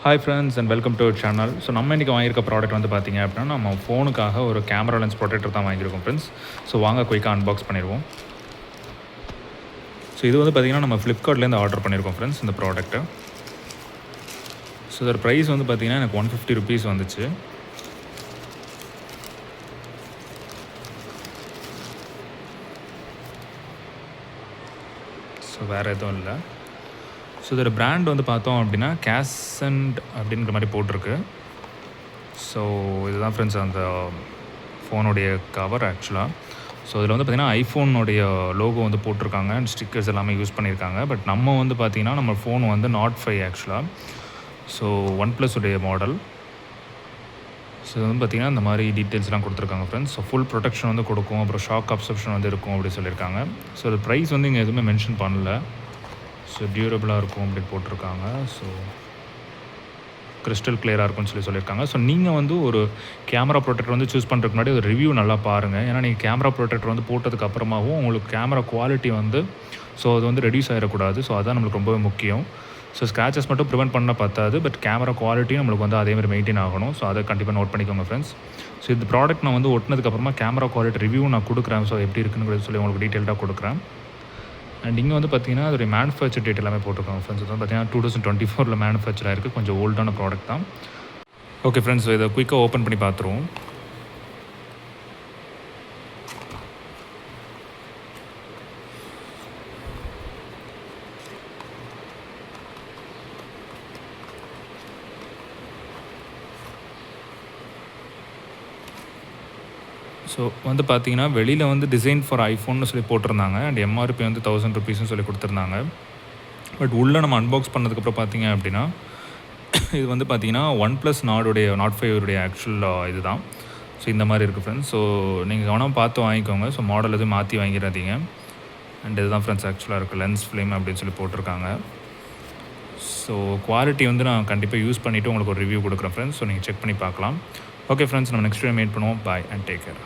Hi friends and welcome to channel. So நம்ம இன்றைக்கி வாங்கியிருக்க ப்ராடக்ட் வந்து பார்த்திங்க அப்படின்னா நம்ம ஃபோனுக்காக ஒரு கேமரா லென்ஸ் ப்ரொடெக்டர் தான் வாங்கியிருக்கோம் ஃப்ரெண்ட்ஸ். ஸோ வாங்க குயிக்காக அன்பாக்ஸ் பண்ணிடுவோம். ஸோ இது வந்து பார்த்திங்கன்னா நம்ம ஃப்ளிப்கார்ட்லேருந்து ஆர்டர் பண்ணியிருக்கோம் ஃப்ரெண்ட்ஸ் இந்த ப்ராடக்ட்டு. ஸோ இதோட ப்ரைஸ் வந்து பார்த்திங்கன்னா எனக்கு ₹150 வந்துச்சு. ஸோ வேறு எதுவும் இல்லை. ஸோ இதோட பிராண்ட் வந்து பார்த்தோம் அப்படின்னா கேசண்ட் அப்படின்ற மாதிரி போட்டிருக்கு. ஸோ இதுதான் ஃப்ரெண்ட்ஸ் அந்த ஃபோனுடைய கவர் ஆக்சுவலாக. ஸோ இதில் வந்து பார்த்திங்கன்னா ஐஃபோனுடைய லோகோ வந்து போட்டிருக்காங்க அண்ட் ஸ்டிக்கர்ஸ் எல்லாமே யூஸ் பண்ணியிருக்காங்க. பட் நம்ம வந்து பார்த்திங்கன்னா நம்ம ஃபோன் வந்து Note 5 ஆக்சுவலாக. ஸோ OnePlus உடைய மாடல். ஸோ இது வந்து பார்த்திங்கன்னா இந்த மாதிரி டீட்டெயில்ஸ்லாம் கொடுத்துருக்காங்க ஃப்ரெண்ட்ஸ். ஸோ ஃபுல் ப்ரொடெக்ஷன் வந்து கொடுக்கும், அப்புறம் ஷாக் அப்சர்ப்ஷன் வந்து இருக்கும் அப்படி சொல்லியிருக்காங்க. ஸோ இது ப்ரைஸ் வந்து இங்கே எதுவுமே மென்ஷன் பண்ணல. ஸோ டியூரபிளாக இருக்கும் அப்படின்னு போட்டிருக்காங்க. ஸோ கிறிஸ்டல் கிளியராக இருக்கும்னு சொல்லியிருக்காங்க. ஸோ நீங்கள் வந்து ஒரு கேமரா ப்ரொடெக்டர் வந்து சூஸ் பண்ணுறதுக்கு முன்னாடி ஒரு ரிவ்யூ நல்லா பாருங்கள். ஏன்னா நீங்கள் கேமரா ப்ரொடெக்டர் வந்து போட்டதுக்கு அப்புறமாவும் உங்களுக்கு கேமரா குவாலிட்டி வந்து அது வந்து ரெடியூஸ் ஆகிடக்கூடாது. ஸோ அதுதான் நம்மளுக்கு ரொம்பவே முக்கியம். ஸோ ஸ்க்ராச்சஸ் மட்டும் ப்ரிவென்ட் பண்ண பார்த்தாது, பட் கேமரா குவாலிட்டியும் நம்மளுக்கு வந்து அதேமாதிரி மெயின்டைன் ஆகணும். ஸோ அதை கண்டிப்பாக நோட் பண்ணிக்கோங்க ஃப்ரெண்ட்ஸ். ஸோ இந்த ப்ராடக்ட் நான் வந்து ஒட்டினதுக்கப்புறமா கேமரா குவாலிட்டி ரிவ்யூ நான் கொடுக்குறேன். ஸோ எப்படி இருக்குன்னு சொல்லி உங்களுக்கு டீட்டெயில்டாக கொடுக்குறேன். அண்ட் இங்கே வந்து பார்த்திங்கன்னா அதோடைய மேனுஃபேக்சர் டேட் எல்லாமே போட்டிருக்காங்க ஃப்ரெண்ட்ஸ். இது வந்து பார்த்திங்கன்னா 2024 மேனுஃபேக்சர் ஆகிருக்கு. கொஞ்சம் ஓல்டான ப்ராடக்ட் தான். ஓகே ஃப்ரெண்ட்ஸ், இதை குயிக்காக ஓப்பன் பண்ணி பார்த்துருவோம். ஸோ வந்து பார்த்திங்கன்னா வெளியில் வந்து டிசைன் ஃபார் ஐஃபோன்னு சொல்லி போட்டிருந்தாங்க. அண்ட் எம்ஆர்பி வந்து ₹1000 சொல்லி கொடுத்துருந்தாங்க. பட் உள்ளே நம்ம அன்பாக்ஸ் பண்ணதுக்கப்புறம் பார்த்திங்க அப்படின்னா இது வந்து பார்த்திங்கன்னா OnePlus Note 5 ஆக்சுவல் இது தான். ஸோ இந்த மாதிரி இருக்குது ஃப்ரெண்ட்ஸ். ஸோ நீங்கள் கவனம் பார்த்து வாங்கிக்கோங்க. ஸோ மாடல் எதுவும் மாற்றி வாங்கிடாதீங்க. அண்ட் இதுதான் ஃப்ரெண்ட்ஸ் ஆக்சுவலாக இருக்குது. லென்ஸ் ஃப்ளேம் அப்படின்னு சொல்லி போட்டிருக்காங்க. ஸோ குவாலிட்டி வந்து நான் கண்டிப்பாக யூஸ் பண்ணிவிட்டு உங்களுக்கு ஒரு ரிவ்யூ கொடுக்குறேன் ஃப்ரெண்ட்ஸ். ஸோ நீங்கள் செக் பண்ணி பார்க்கலாம். ஓகே ஃப்ரெண்ட்ஸ், நம்ம நெக்ஸ்ட் வீடியோ மீட் பண்ணுவோம். பாய் அண்ட் டேக் கேர்.